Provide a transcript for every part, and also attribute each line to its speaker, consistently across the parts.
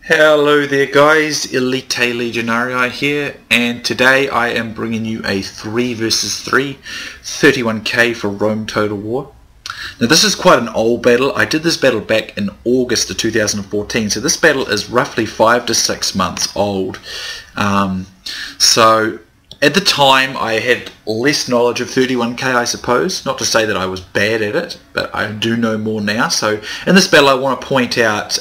Speaker 1: Hello there guys, Elita Legionarii here, and today I am bringing you a 3 versus 3 31k for Rome Total War. Now this is quite an old battle. I did this battle back in August of 2014, so this battle is roughly 5 to 6 months old. So at the time I had less knowledge of 31k, I suppose. Not to say that I was bad at it, but I do know more now. So in this battle I want to point out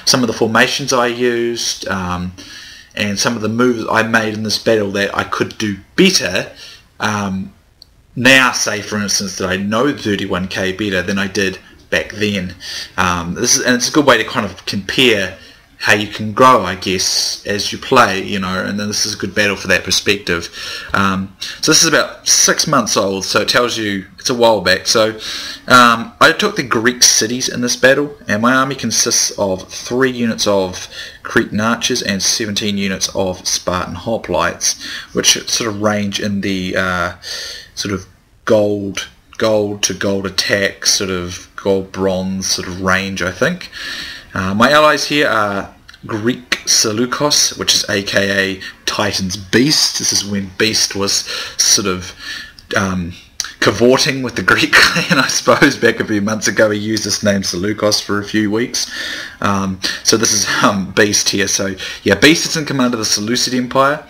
Speaker 1: some of the formations I used and some of the moves I made in this battle that I could do better now. Say for instance that I know 31k better than I did back then. And it's a good way to kind of compare how you can grow, I guess, as you play, you know, and then this is a good battle for that perspective. So this is about 6 months old, so it tells you it's a while back. So I took the Greek cities in this battle, and my army consists of 3 units of Cretan archers and 17 units of Spartan hoplites, which sort of range in the sort of gold to gold attack, sort of gold bronze sort of range, I think. My allies here are Greek Seleucus, which is aka Titan's Beast. This is when Beast was sort of cavorting with the Greek clan, I suppose. Back a few months ago he used this name Seleucus for a few weeks. So this is Beast here. So yeah, Beast is in command of the Seleucid Empire.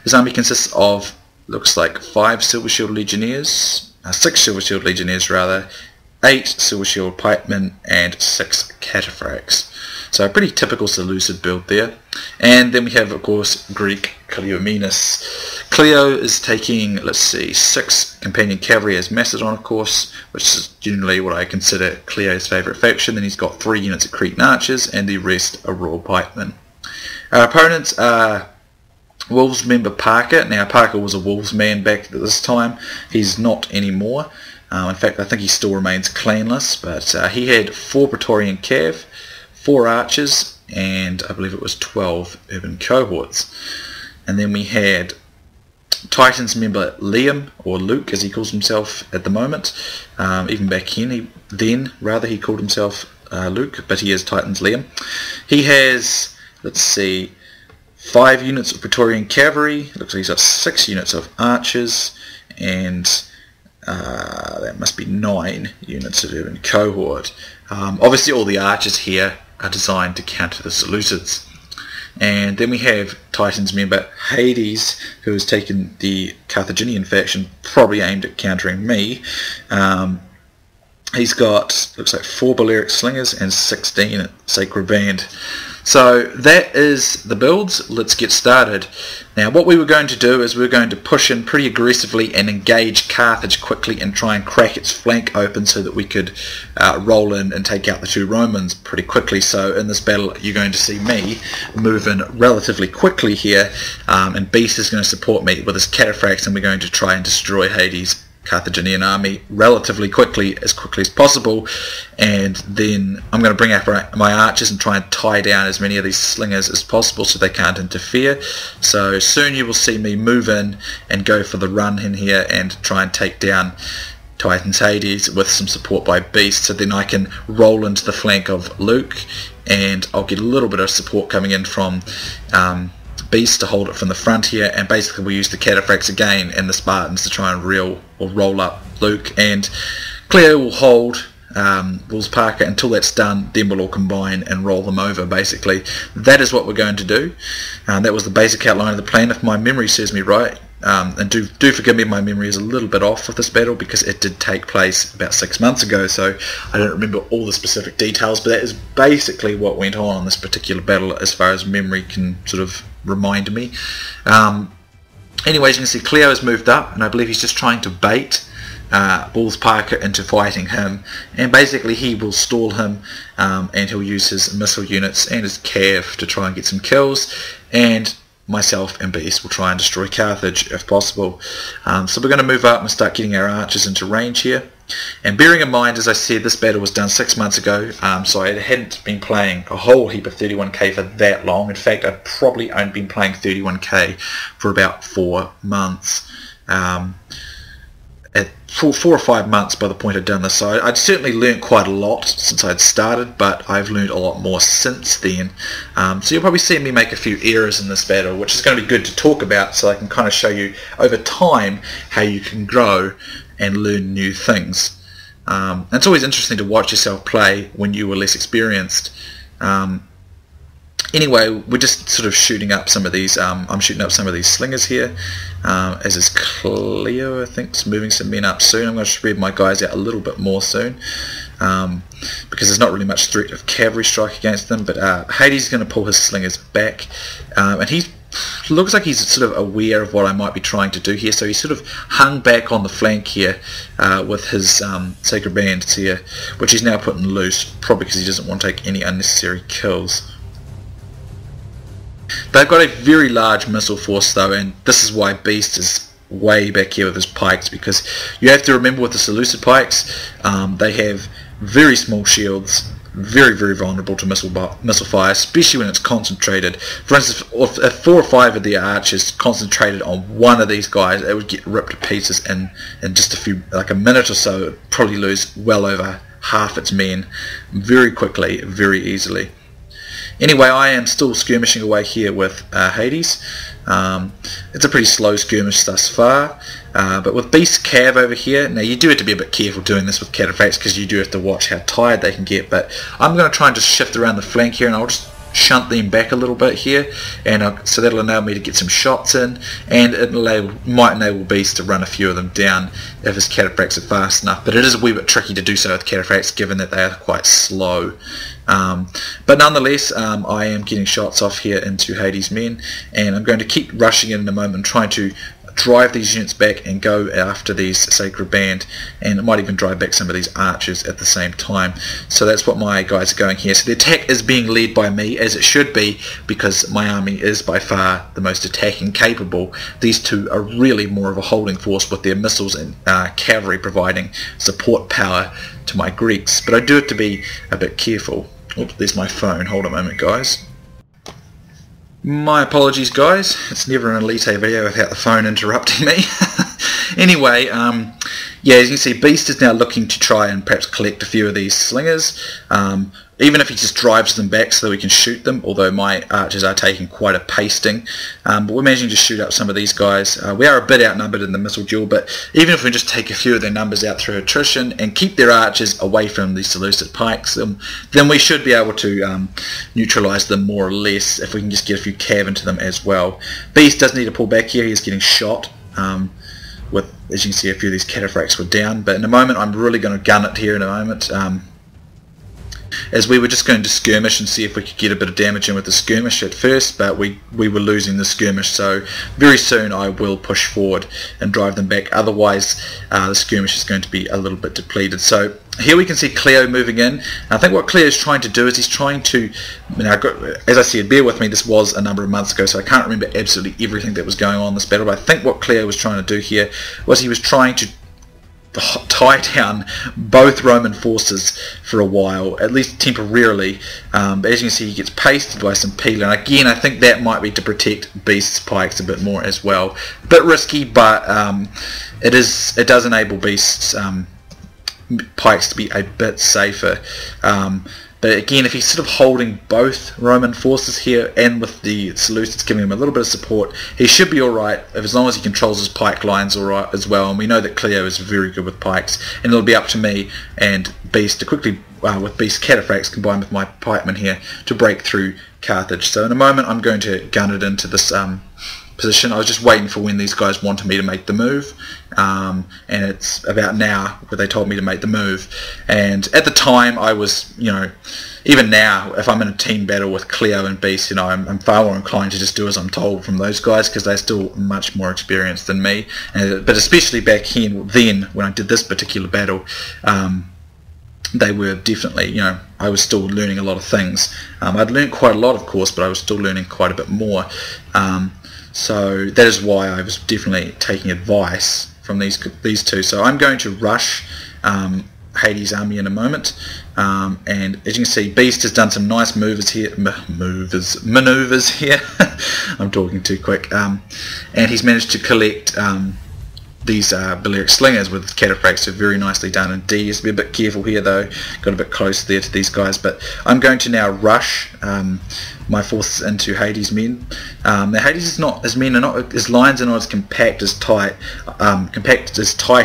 Speaker 1: His army consists of, looks like 5 Silver Shield Legionnaires, 6 Silver Shield Legionnaires rather, 8 Silver Shield Pikemen, and 6 Cataphracts. So a pretty typical Seleucid build there. And then we have, of course, Greek Cleomenes. Cleo is taking, let's see, 6 companion cavalry as Macedon, of course, which is generally what I consider Cleo's favourite faction. Then he's got 3 units of Cretan archers, and the rest are Royal Pikemen. Our opponents are Wolves member Parker. Now Parker was a Wolves man back at this time. He's not anymore. In fact, I think he still remains clanless, but he had 4 Praetorian Cav, 4 archers, and I believe it was 12 urban cohorts. And then we had Titans member Liam, or Luke as he calls himself at the moment. Even back then, he called himself Luke, but he is Titans Liam. He has, let's see, 5 units of Praetorian cavalry. Looks like he's got 6 units of archers, and that must be 9 units of urban cohort. Obviously all the archers here are designed to counter the Seleucids. And then we have Titans member Hades, who has taken the Carthaginian faction, probably aimed at countering me. He's got, looks like 4 Balearic slingers and 16 Sacred Band. So that is the builds. Let's get started. Now what we were going to do is we're going to push in pretty aggressively and engage Carthage quickly and try and crack its flank open so that we could roll in and take out the 2 Romans pretty quickly. So in this battle you're going to see me move in relatively quickly here, and Beast is going to support me with his cataphracts, and we're going to try and destroy Hades' Carthaginian army relatively quickly as possible, and then I'm going to bring out my archers and try and tie down as many of these slingers as possible so they can't interfere. So soon you will see me move in and go for the run in here and try and take down Titans Hades with some support by Beast, so then I can roll into the flank of Luke, and I'll get a little bit of support coming in from Beast to hold it from the front here, and basically we use the cataphracts again and the Spartans to try and roll up Luke, and Cleo will hold Wolves Parker until that's done. Then we'll all combine and roll them over. Basically that is what we're going to do. That was the basic outline of the plan, if my memory serves me right. And do forgive me if my memory is a little bit off with this battle, because it did take place about 6 months ago, so I don't remember all the specific details, but that is basically what went on in this particular battle as far as memory can sort of remind me. Anyways, you can see Cleo has moved up, and I believe he's just trying to bait Wolves Parker into fighting him, and basically he will stall him, and he'll use his missile units and his cav to try and get some kills, and myself and Beast will try and destroy Carthage if possible. So we're going to move up and start getting our archers into range here. And bearing in mind, as I said, this battle was done 6 months ago, so I hadn't been playing a whole heap of 31k for that long. In fact, I've probably only been playing 31k for about 4 months. 4 or 5 months by the point I'd done this, so I'd certainly learnt quite a lot since I'd started, but I've learnt a lot more since then. So you'll probably see me make a few errors in this battle, which is going to be good to talk about, so I can kind of show you over time how you can grow and learn new things. And it's always interesting to watch yourself play when you were less experienced. Anyway, we're just sort of shooting up some of these. I'm shooting up some of these slingers here, as is Cleo, I think, is moving some men up soon. I'm going to spread my guys out a little bit more soon, because there's not really much threat of cavalry strike against them. But Hades is going to pull his slingers back, and he looks like he's sort of aware of what I might be trying to do here. So he's sort of hung back on the flank here with his sacred bands here, which he's now putting loose, probably because he doesn't want to take any unnecessary kills. They've got a very large missile force though, and this is why Beast is way back here with his pikes, because you have to remember with the Seleucid pikes, they have very small shields, very vulnerable to missile fire, especially when it's concentrated. For instance, if 4 or 5 of the archers concentrated on one of these guys, it would get ripped to pieces in just a minute or so. It would probably lose well over half its men very quickly, very easily. Anyway, I am still skirmishing away here with Hades. It's a pretty slow skirmish thus far, but with Beast Cav over here, now you do have to be a bit careful doing this with cataphracts, because you do have to watch how tired they can get, but I'm going to try and just shift around the flank here, and I'll just shunt them back a little bit here, and so that'll enable me to get some shots in, and it might enable Beast to run a few of them down if his cataphracts are fast enough. But it is a wee bit tricky to do so with cataphracts, given that they are quite slow. But nonetheless, I am getting shots off here into Hades' men, and I'm going to keep rushing in a moment, trying to drive these units back and go after these sacred band, and it might even drive back some of these archers at the same time. So that's what my guys are going here. So the attack is being led by me, as it should be, because my army is by far the most attacking capable. These two are really more of a holding force, with their missiles and cavalry providing support power to my Greeks. But I do have to be a bit careful. Oops, there's my phone. Hold a moment, guys. My apologies, guys. It's never an Elite video without the phone interrupting me. Anyway, yeah, as you can see, Beast is now looking to try and perhaps collect a few of these slingers, even if he just drives them back so that we can shoot them, although my archers are taking quite a pasting. But we're managing to shoot up some of these guys. We are a bit outnumbered in the missile duel, but even if we just take a few of their numbers out through attrition and keep their archers away from the Seleucid pikes, then we should be able to neutralise them more or less, if we can just get a few cav into them as well. Beast does need to pull back here. He's getting shot. With, as you can see, a few of these cataphracts were down, but in a moment I'm really going to gun it here in a moment, as we were just going to skirmish and see if we could get a bit of damage in with the skirmish at first, but we were losing the skirmish, so very soon I will push forward and drive them back. Otherwise the skirmish is going to be a little bit depleted. So here we can see Cleo moving in, and I think what Cleo is trying to do is he's trying to, as I said, bear with me, this was a number of months ago, so I can't remember absolutely everything that was going on in this battle, but I think what Cleo was trying to do here was he was trying to tie down both Roman forces for a while, at least temporarily. But as you can see, he gets pasted by some peeler, and again I think that might be to protect Beast's pikes a bit more as well. A bit risky, but it does enable Beast's pikes to be a bit safer. But again, if he's sort of holding both Roman forces here, and with the Seleucids giving him a little bit of support, he should be alright, as long as he controls his pike lines alright as well. And we know that Cleo is very good with pikes, and it'll be up to me and Beast to quickly, with Beast cataphracts combined with my pikemen here, to break through Carthage. So in a moment I'm going to gun it into this position. I was just waiting for when these guys wanted me to make the move, and it's about now where they told me to make the move. And at the time I was, even now, if I'm in a team battle with Cleo and Beast, I'm far more inclined to just do as I'm told from those guys, because they're still much more experienced than me. But especially back then when I did this particular battle, they were definitely, I was still learning a lot of things. I'd learned quite a lot, of course, but I was still learning quite a bit more. So that is why I was definitely taking advice from these two. So I'm going to rush Hades' army in a moment, and as you can see, Beast has done some nice maneuvers here. I'm talking too quick, and he's managed to collect these Balearic slingers with cataphracts are very nicely done indeed. Just be a bit careful here though, got a bit close there to these guys, but I'm going to now rush my forces into Hades' men. Now Hades' men are not, his lines are not as compact as tight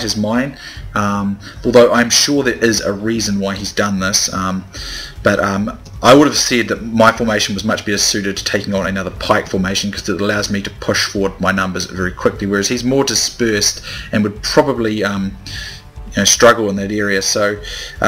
Speaker 1: as mine, although I'm sure there is a reason why he's done this, but I would have said that my formation was much better suited to taking on another pike formation because it allows me to push forward my numbers very quickly, whereas he's more dispersed and would probably struggle in that area. So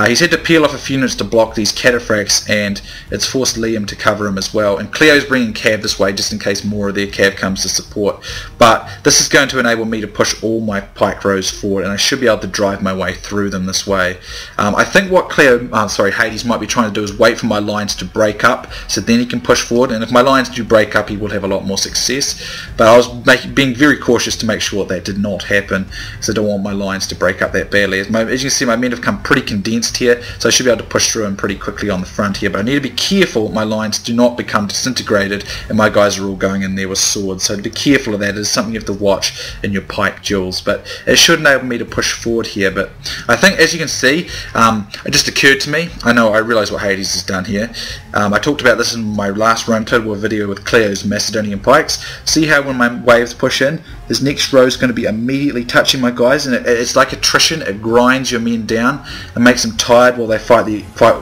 Speaker 1: he's had to peel off a few units to block these cataphracts, and it's forced Liam to cover him as well. And Cleo's bringing cav this way just in case more of their cav comes to support. But this is going to enable me to push all my pike rows forward, and I should be able to drive my way through them this way. I think what Hades might be trying to do is wait for my lines to break up, so then he can push forward. And if my lines do break up, he will have a lot more success. But I was being very cautious to make sure that did not happen, because I don't want my lines to break up that badly. As you can see, my men have come pretty condensed here, so I should be able to push through them pretty quickly on the front here, but I need to be careful my lines do not become disintegrated and my guys are all going in there with swords, so to be careful of that. It is something you have to watch in your pike duels, but it should enable me to push forward here. But I think, as you can see, it just occurred to me, I realise what Hades has done here. I talked about this in my last run total war video with Cleo's Macedonian pikes. See how when my waves push in, this next row is going to be immediately touching my guys, and it's like attrition. It grinds your men down and makes them tired while they fight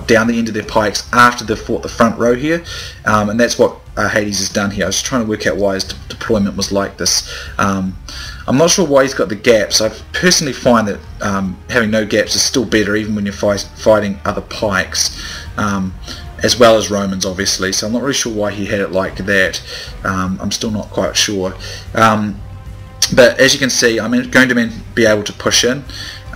Speaker 1: down the end of their pikes after they've fought the front row here, and that's what Hades has done here. I was trying to work out why his deployment was like this. I'm not sure why he's got the gaps. I personally find that having no gaps is still better, even when you're fighting other pikes, as well as Romans obviously, so I'm not really sure why he had it like that. I'm still not quite sure. But as you can see, I'm going to be able to push in,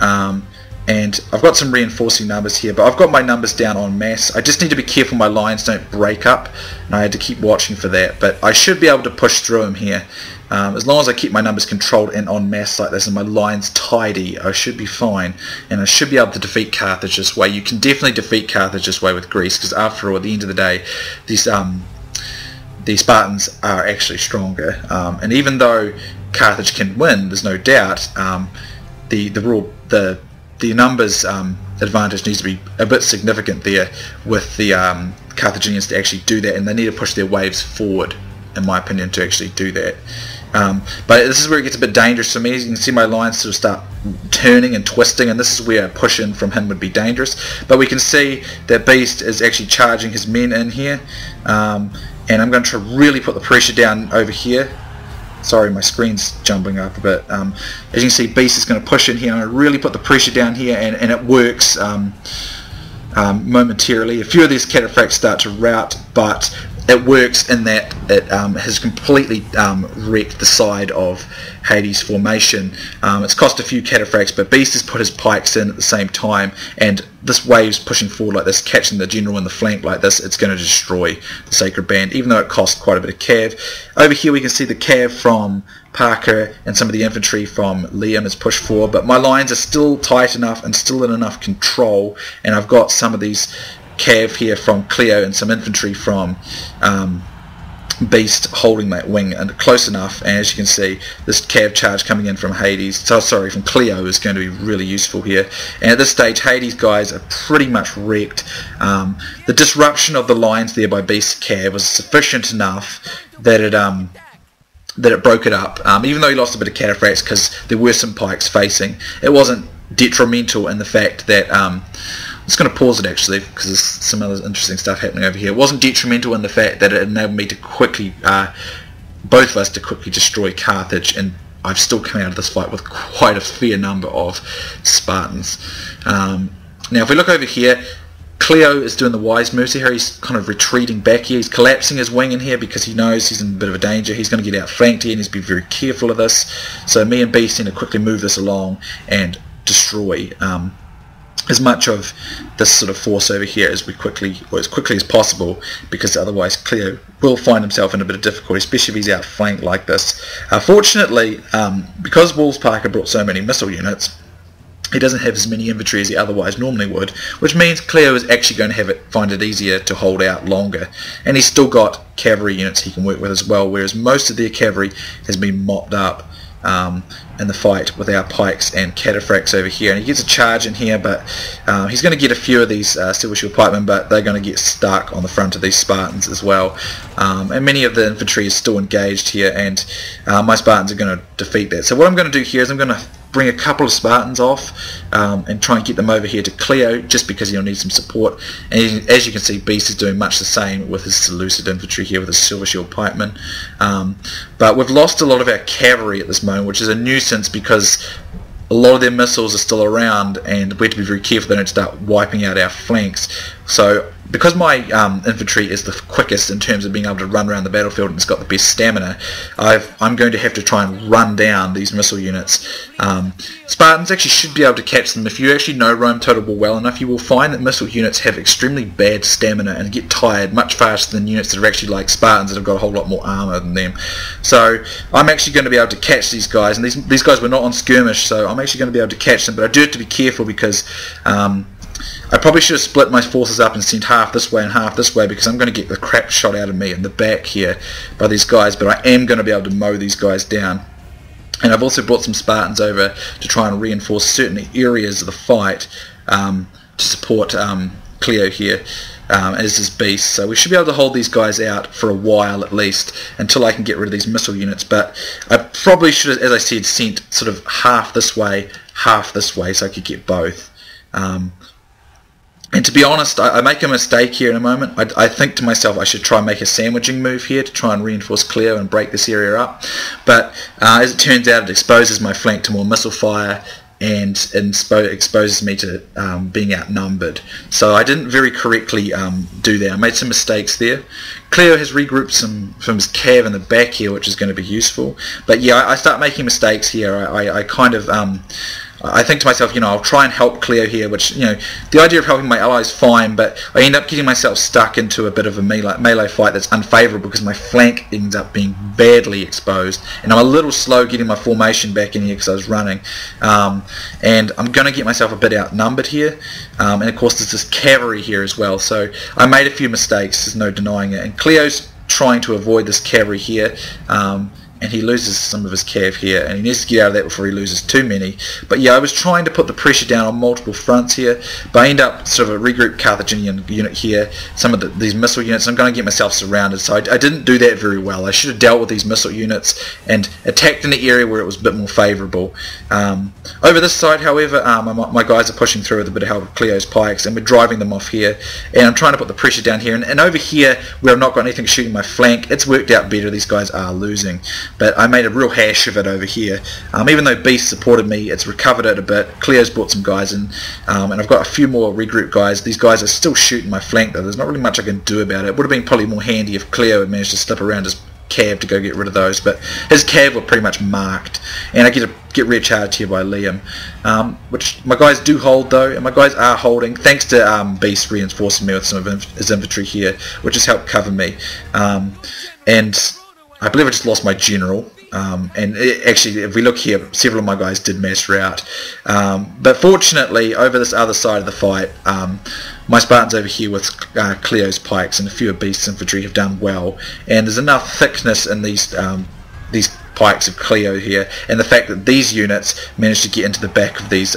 Speaker 1: and I've got some reinforcing numbers here, but I've got my numbers down en masse. I just need to be careful my lines don't break up, and I had to keep watching for that, but I should be able to push through them here. As long as I keep my numbers controlled and en masse like this and my lines tidy, I should be fine, and I should be able to defeat Carthage this way. You can definitely defeat Carthage this way with Greece, because after all, at the end of the day, these Spartans are actually stronger, and even though Carthage can win, there's no doubt, the numbers advantage needs to be a bit significant there with the Carthaginians to actually do that, and they need to push their waves forward, in my opinion, to actually do that. But this is where it gets a bit dangerous for me. As you can see, my lines sort of start turning and twisting, and this is where a push in from him would be dangerous. But we can see that Beast is actually charging his men in here, and I'm going to really put the pressure down over here. Sorry, my screen's jumping up a bit. As you can see, Beast is going to push in here, and I really put the pressure down here, and it works momentarily. A few of these cataphracts start to rout, but it works in that it has completely wrecked the side of Hades' formation. It's cost a few cataphracts, but Beast has put his pikes in at the same time, and this wave's pushing forward like this, catching the general in the flank like this. It's going to destroy the Sacred Band, even though it cost quite a bit of cav. Over here we can see the cav from Parker and some of the infantry from Liam is pushed forward, but my lines are still tight enough and still in enough control, and I've got some of these cav here from Cleo and some infantry from Beast holding that wing and close enough, and as you can see, this cav charge coming in from from Cleo is going to be really useful here. And at this stage, Hades' guys are pretty much wrecked. The disruption of the lines there by Beast cav was sufficient enough that it broke it up, even though he lost a bit of cataphracts because there were some pikes facing. It wasn't detrimental in the fact that I'm just going to pause it actually because there's some other interesting stuff happening over here. It wasn't detrimental in the fact that it enabled me to quickly, both of us to quickly destroy Carthage, and I've still come out of this fight with quite a fair number of Spartans. Now if we look over here, Cleo is doing the wise move. See how he's kind of retreating back here. He's collapsing his wing in here because he knows he's in a bit of a danger. He's going to get outflanked here and he's to be very careful of this. So me and Beast need to quickly move this along and destroy as much of this sort of force over here as quickly as possible, because otherwise Cleo will find himself in a bit of difficulty, especially if he's outflanked like this. Fortunately, because Wolves Parker brought so many missile units, he doesn't have as many infantry as he otherwise normally would, which means Cleo is actually going to find it easier to hold out longer. And he's still got cavalry units he can work with as well, whereas most of their cavalry has been mopped up in the fight with our pikes and cataphracts over here, and he gets a charge in here, but he's going to get a few of these silver shield pikemen, but they're going to get stuck on the front of these Spartans as well, and many of the infantry is still engaged here, and my Spartans are going to defeat that. So what I'm going to do here is I'm going to bring a couple of Spartans off and try and get them over here to Cleo, just because he'll need some support. And as you can see, Beast is doing much the same with his Seleucid infantry here with his silver shield pikemen. But we've lost a lot of our cavalry at this moment, which is a nuisance because a lot of their missiles are still around, and we have to be very careful they don't start wiping out our flanks. So because my infantry is the quickest in terms of being able to run around the battlefield and it's got the best stamina, I'm going to have to try and run down these missile units. Spartans actually should be able to catch them. If you actually know Rome Total War well enough, you will find that missile units have extremely bad stamina and get tired much faster than units that are actually like Spartans that have got a whole lot more armor than them. So I'm actually going to be able to catch these guys, and these guys were not on skirmish, so I'm actually going to be able to catch them, but I do have to be careful because I probably should have split my forces up and sent half this way and half this way, because I'm going to get the crap shot out of me in the back here by these guys, but I am going to be able to mow these guys down. And I've also brought some Spartans over to try and reinforce certain areas of the fight to support Cleo here as his beast. So we should be able to hold these guys out for a while at least, until I can get rid of these missile units. But I probably should have, as I said, sent sort of half this way, so I could get both. And to be honest, I make a mistake here in a moment. I think to myself I should try and make a sandwiching move here to try and reinforce Cleo and break this area up. But as it turns out, it exposes my flank to more missile fire and exposes me to being outnumbered. So I didn't very correctly do that. I made some mistakes there. Cleo has regrouped some from his cav in the back here, which is going to be useful. But yeah, I start making mistakes here. I kind of I think to myself, I'll try and help Cleo here, which, the idea of helping my ally is fine, but I end up getting myself stuck into a bit of a melee fight that's unfavourable because my flank ends up being badly exposed, and I'm a little slow getting my formation back in here because I was running, and I'm going to get myself a bit outnumbered here, and of course there's this cavalry here as well, so I made a few mistakes, there's no denying it, and Cleo's trying to avoid this cavalry here, and he loses some of his cav here, and he needs to get out of that before he loses too many. But yeah, I was trying to put the pressure down on multiple fronts here, but I end up sort of a regrouped Carthaginian unit here, some of these missile units. I'm going to get myself surrounded, so I didn't do that very well. I should have dealt with these missile units and attacked in the area where it was a bit more favourable. Over this side, however, my guys are pushing through with a bit of help of Cleo's pikes, and we're driving them off here, and I'm trying to put the pressure down here, and over here, where I've not got anything shooting my flank, it's worked out better. These guys are losing. But I made a real hash of it over here. Even though Beast supported me, it's recovered it a bit. Cleo's brought some guys in, and I've got a few more regroup guys. These guys are still shooting my flank though. There's not really much I can do about it. It would have been probably more handy if Cleo had managed to slip around his cav to go get rid of those, but his cav were pretty much marked, and I get recharged here by Liam, which my guys do hold though, and my guys are holding thanks to Beast reinforcing me with some of his infantry here, which has helped cover me, and I believe I just lost my general. Actually, if we look here, several of my guys did mass rout, but fortunately over this other side of the fight, my Spartans over here with Cleo's pikes and a few of Beast's infantry have done well, and there's enough thickness in these pikes of Cleo here, and the fact that these units managed to get into the back of these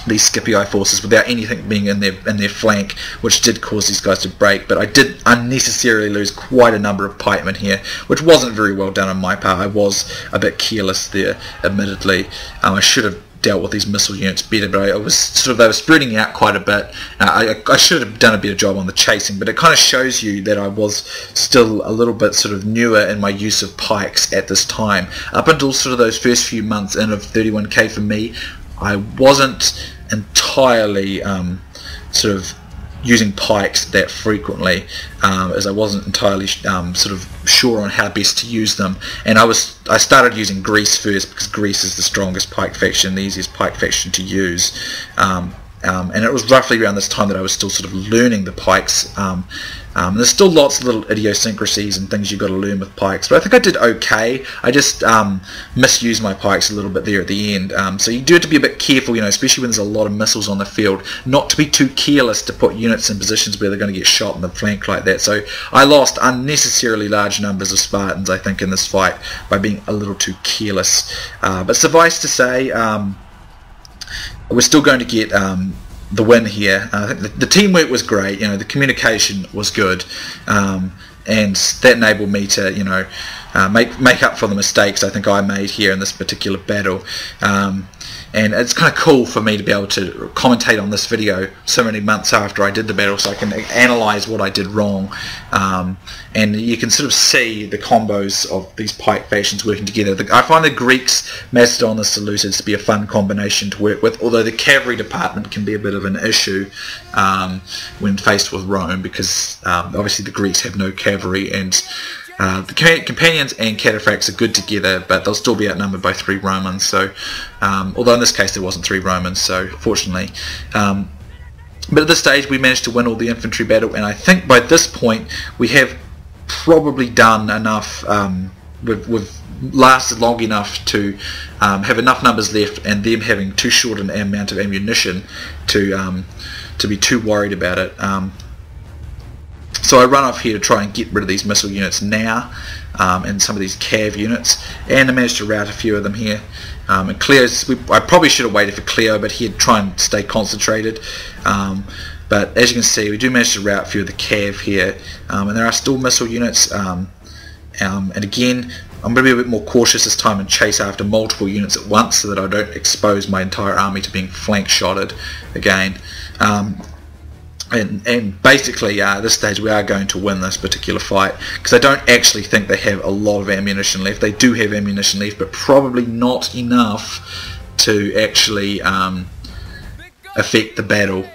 Speaker 1: Scipii forces without anything being in their flank, which did cause these guys to break. But I did unnecessarily lose quite a number of pikemen here, which wasn't very well done on my part. I was a bit careless there, admittedly. I should have dealt with these missile units better, but I was they were spreading out quite a bit. I should have done a better job on the chasing, but it kind of shows you that I was still a little bit sort of newer in my use of pikes at this time. Up until sort of those first few months in of 31k for me, I wasn't entirely sort of using pikes that frequently, as I wasn't entirely sort of sure on how best to use them, and I started using Greece first because Greece is the strongest pike faction, the easiest pike faction to use, and it was roughly around this time that I was still sort of learning the pikes. There's still lots of little idiosyncrasies and things you've got to learn with pikes, but I think I did okay. I just misused my pikes a little bit there at the end. So you do have to be a bit careful, especially when there's a lot of missiles on the field, not to be too careless to put units in positions where they're going to get shot in the flank like that. So I lost unnecessarily large numbers of Spartans, I think, in this fight by being a little too careless. But suffice to say, we're still going to get the win here. I think the teamwork was great. The communication was good, and that enabled me to make up for the mistakes I think I made here in this particular battle. And it's kind of cool for me to be able to commentate on this video so many months after I did the battle, so I can analyse what I did wrong. And you can sort of see the combos of these pike factions working together. I find the Greeks, Macedon and Seleucids to be a fun combination to work with, although the cavalry department can be a bit of an issue when faced with Rome, because obviously the Greeks have no cavalry, and the companions and cataphracts are good together, but they'll still be outnumbered by 3 Romans. So, although in this case there wasn't 3 Romans, so fortunately. But at this stage we managed to win all the infantry battle, and I think by this point we have probably done enough. We've lasted long enough to have enough numbers left, and them having too short an amount of ammunition to be too worried about it. So I run off here to try and get rid of these missile units now, and some of these cav units, and I managed to rout a few of them here. And Cleo's, I probably should have waited for Cleo, but he'd try and stay concentrated. But as you can see, we do manage to rout a few of the cav here, and there are still missile units. And again, I'm going to be a bit more cautious this time and chase after multiple units at once, so that I don't expose my entire army to being flank shotted again. And basically at this stage we are going to win this particular fight, because I don't actually think they have a lot of ammunition left. They do have ammunition left, but probably not enough to actually affect the battle,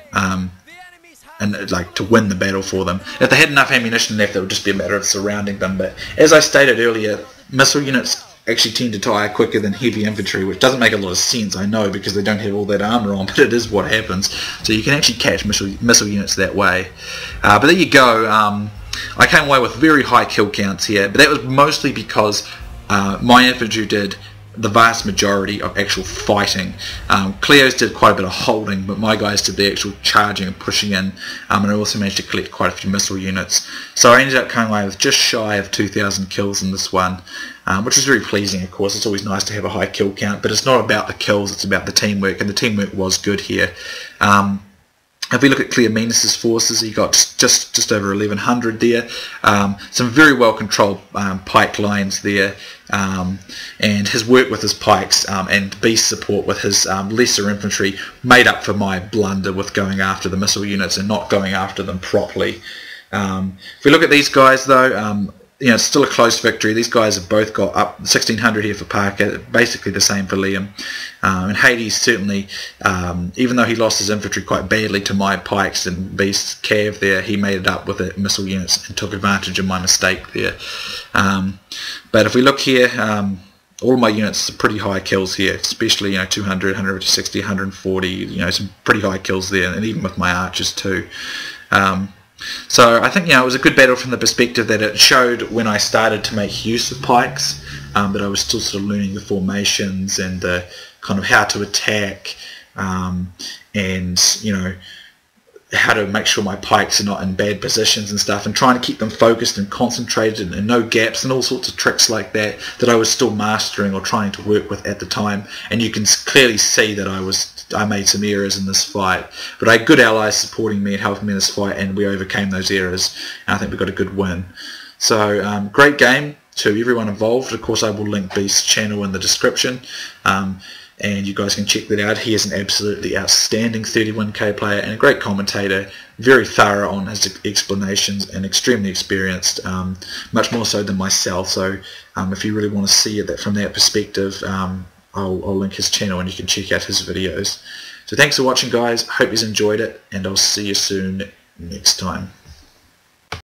Speaker 1: and like to win the battle for them. If they had enough ammunition left, it would just be a matter of surrounding them. But as I stated earlier, missile units actually tend to tire quicker than heavy infantry, which doesn't make a lot of sense, I know, because they don't have all that armour on, but it is what happens. So you can actually catch missile units that way. But there you go. I came away with very high kill counts here, but that was mostly because my infantry did the vast majority of actual fighting. Cleo's did quite a bit of holding, but my guys did the actual charging and pushing in, and I also managed to collect quite a few missile units. So I ended up coming away with just shy of 2,000 kills in this one, which is very pleasing. Of course, it's always nice to have a high kill count, but it's not about the kills, it's about the teamwork, and the teamwork was good here. If we look at Cleomenes' forces, he got just over 1,100 there. Some very well controlled pike lines there, and his work with his pikes and beast support with his lesser infantry made up for my blunder with going after the missile units and not going after them properly. If we look at these guys though, it's still a close victory. These guys have both got up 1,600 here for Parker, basically the same for Liam. And Hades certainly, even though he lost his infantry quite badly to my pikes and beast cav there, he made it up with the missile units and took advantage of my mistake there. But if we look here, all of my units are pretty high kills here, especially 200, 160, 140, some pretty high kills there, and even with my archers too. So I think it was a good battle from the perspective that it showed when I started to make use of pikes, but I was still sort of learning the formations and the kind of how to attack, and how to make sure my pikes are not in bad positions and stuff, and trying to keep them focused and concentrated and no gaps and all sorts of tricks like that I was still mastering or trying to work with at the time. And you can clearly see that I made some errors in this fight, but I had good allies supporting me and helping me in this fight, and we overcame those errors, and I think we got a good win. So great game to everyone involved. Of course I will link Beast's channel in the description, and you guys can check that out. He is an absolutely outstanding 31k player and a great commentator, very thorough on his explanations and extremely experienced, much more so than myself. So if you really want to see it from that perspective, I'll link his channel and you can check out his videos. So thanks for watching guys, hope you enjoyed it, and I'll see you soon next time.